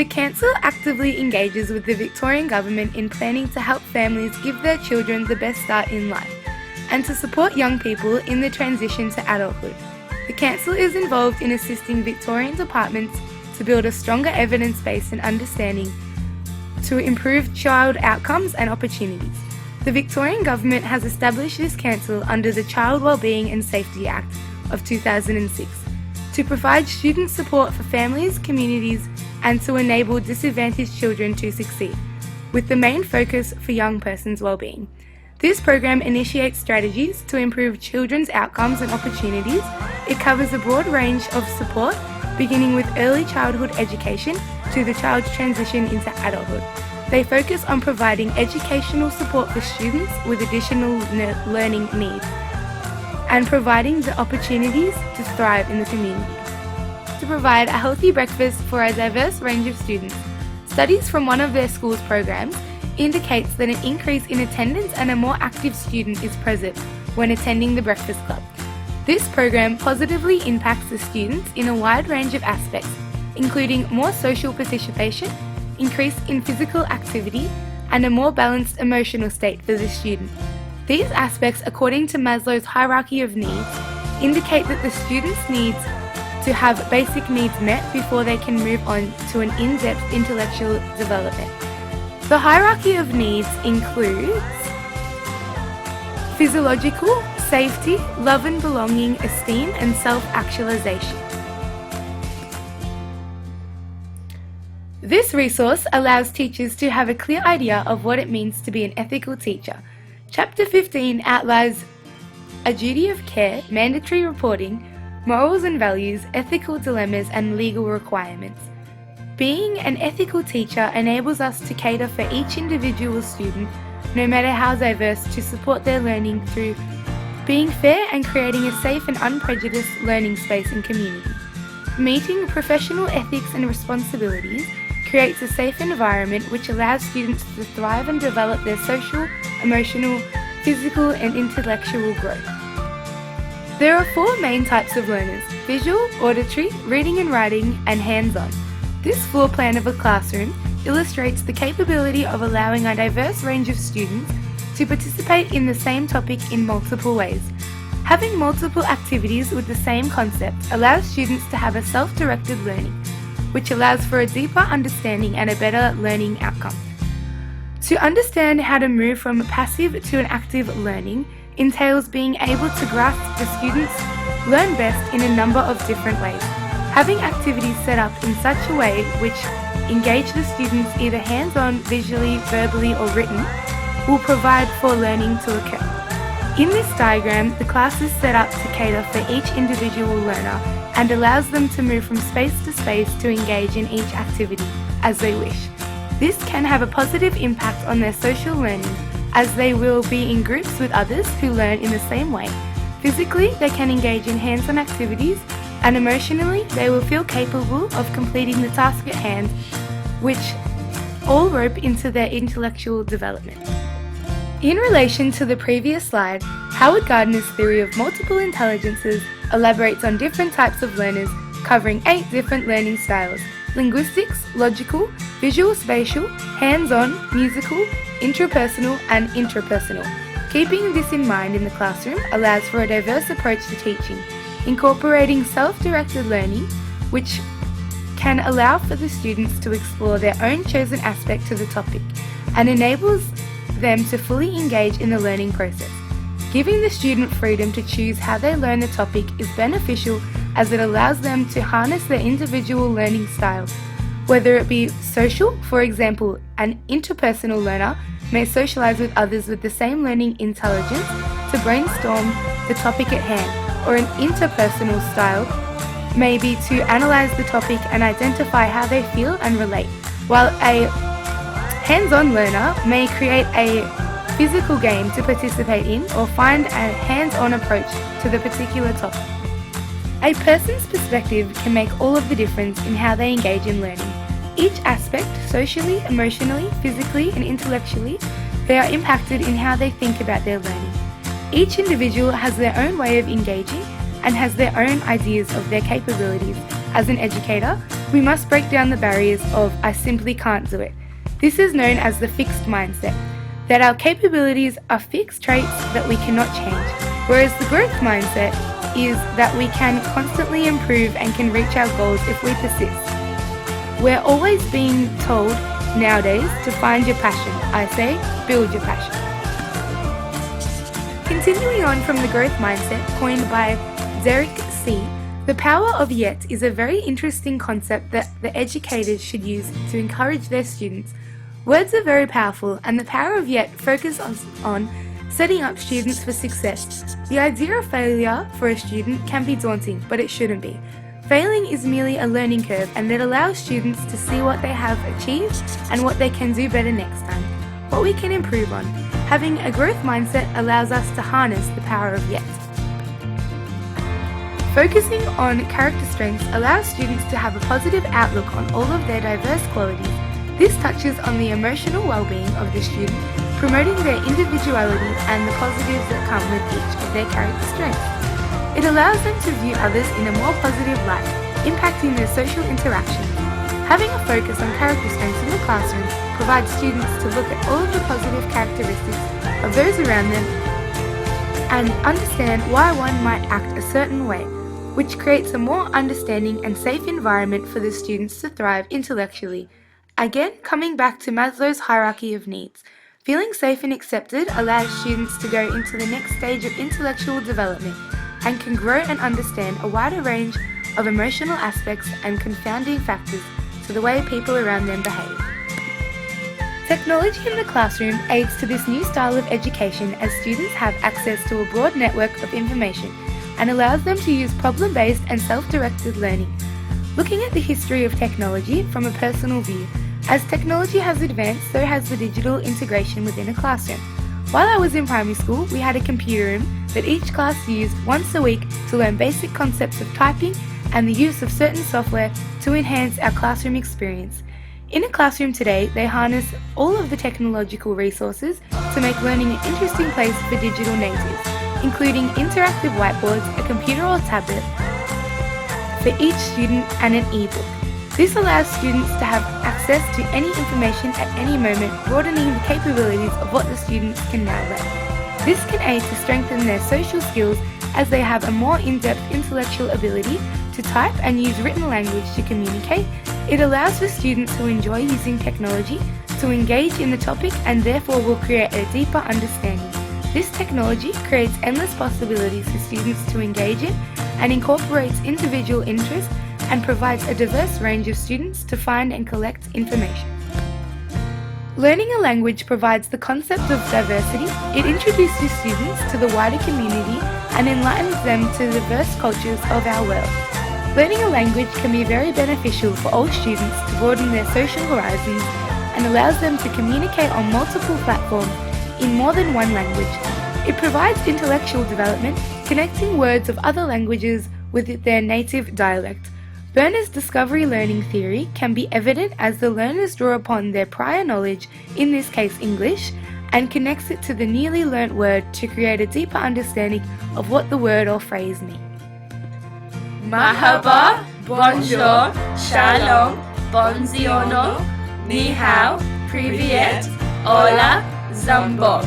The Council actively engages with the Victorian Government in planning to help families give their children the best start in life and to support young people in the transition to adulthood. The Council is involved in assisting Victorian departments to build a stronger evidence base and understanding to improve child outcomes and opportunities. The Victorian Government has established this council under the Child Wellbeing and Safety Act of 2006 to provide student support for families, communities, and to enable disadvantaged children to succeed, with the main focus for young persons' wellbeing. This program initiates strategies to improve children's outcomes and opportunities. It covers a broad range of support, beginning with early childhood education to the child's transition into adulthood. They focus on providing educational support for students with additional learning needs and providing the opportunities to thrive in the community. To provide a healthy breakfast for a diverse range of students, studies from one of their school's programs indicates that an increase in attendance and a more active student is present when attending the breakfast club. This program positively impacts the students in a wide range of aspects, including more social participation, increase in physical activity, and a more balanced emotional state for the student. These aspects, according to Maslow's hierarchy of needs, indicate that the students need to have basic needs met before they can move on to an in-depth intellectual development. The hierarchy of needs includes physiological, safety, love and belonging, esteem, and self-actualization. This resource allows teachers to have a clear idea of what it means to be an ethical teacher. Chapter 15 outlines a duty of care, mandatory reporting, morals and values, ethical dilemmas, and legal requirements. Being an ethical teacher enables us to cater for each individual student, no matter how diverse, to support their learning through being fair and creating a safe and unprejudiced learning space and community. Meeting professional ethics and responsibilities creates a safe environment which allows students to thrive and develop their social, emotional, physical, and intellectual growth. There are 4 main types of learners: visual, auditory, reading and writing, and hands-on. This floor plan of a classroom illustrates the capability of allowing a diverse range of students to participate in the same topic in multiple ways. Having multiple activities with the same concept allows students to have a self-directed learning, which allows for a deeper understanding and a better learning outcome. To understand how to move from passive to an active learning entails being able to grasp the students learn best in a number of different ways. Having activities set up in such a way which engage the students either hands-on, visually, verbally, or written will provide for learning to occur. In this diagram, the class is set up to cater for each individual learner and allows them to move from space to space to engage in each activity as they wish. This can have a positive impact on their social learning, as they will be in groups with others who learn in the same way. Physically, they can engage in hands-on activities, and emotionally, they will feel capable of completing the task at hand, which all rope into their intellectual development. In relation to the previous slide, Howard Gardner's theory of multiple intelligences elaborates on different types of learners, covering 8 different learning styles: linguistics, logical, visual spatial, hands-on, musical, intrapersonal, and interpersonal. Keeping this in mind in the classroom allows for a diverse approach to teaching, incorporating self-directed learning, which can allow for the students to explore their own chosen aspect to the topic and enables them to fully engage in the learning process. Giving the student freedom to choose how they learn the topic is beneficial, as it allows them to harness their individual learning style, whether it be social. For example, an interpersonal learner may socialize with others with the same learning intelligence to brainstorm the topic at hand, or an interpersonal style may be to analyze the topic and identify how they feel and relate, while a hands-on learner may create a physical game to participate in or find a hands-on approach to the particular topic. A person's perspective can make all of the difference in how they engage in learning. Each aspect, socially, emotionally, physically, and intellectually, they are impacted in how they think about their learning. Each individual has their own way of engaging and has their own ideas of their capabilities as an educator, we must break down the barriers of "I simply can't do it." This is known as the fixed mindset, that our capabilities are fixed traits that we cannot change, whereas the growth mindset is that we can constantly improve and can reach our goals if we persist. We're always being told nowadays to find your passion. I say, build your passion. Continuing on from the growth mindset coined by Derek C., the power of yet is a very interesting concept that the educators should use to encourage their students. Words are very powerful, and the power of yet focuses on setting up students for success. The idea of failure for a student can be daunting, but it shouldn't be. Failing is merely a learning curve, and it allows students to see what they have achieved and what they can do better next time, what we can improve on. Having a growth mindset allows us to harness the power of yet. Focusing on character strengths allows students to have a positive outlook on all of their diverse qualities. This touches on the emotional well-being of the student, promoting their individuality and the positives that come with each of their character strengths. It allows them to view others in a more positive light, impacting their social interactions. Having a focus on character strengths in the classroom provides students to look at all of the positive characteristics of those around them and understand why one might act a certain way, which creates a more understanding and safe environment for the students to thrive intellectually. Again, coming back to Maslow's hierarchy of needs, feeling safe and accepted allows students to go into the next stage of intellectual development and can grow and understand a wider range of emotional aspects and confounding factors to the way people around them behave. Technology in the classroom aids to this new style of education as students have access to a broad network of information and allows them to use problem-based and self-directed learning. Looking at the history of technology from a personal view, as technology has advanced, so has the digital integration within a classroom. While I was in primary school, we had a computer room that each class used once a week to learn basic concepts of typing and the use of certain software to enhance our classroom experience. In a classroom today, they harness all of the technological resources to make learning an interesting place for digital natives, including interactive whiteboards, a computer or tablet for each student, and an e-book. This allows students to have access to any information at any moment, broadening the capabilities of what the students can now learn. This can aid to strengthen their social skills as they have a more in-depth intellectual ability to type and use written language to communicate. It allows for students who enjoy using technology to engage in the topic and therefore will create a deeper understanding. This technology creates endless possibilities for students to engage in and incorporates individual interests and provides a diverse range of students to find and collect information. Learning a language provides the concept of diversity. It introduces students to the wider community and enlightens them to the diverse cultures of our world. Learning a language can be very beneficial for all students to broaden their social horizons and allows them to communicate on multiple platforms in more than one language. It provides intellectual development, connecting words of other languages with their native dialect. Berner's discovery learning theory can be evident as the learners draw upon their prior knowledge, in this case English, and connects it to the newly learnt word to create a deeper understanding of what the word or phrase means. Mahaba, bonjour, shalom, bonziono, ni hao, privyet, hola, zambo.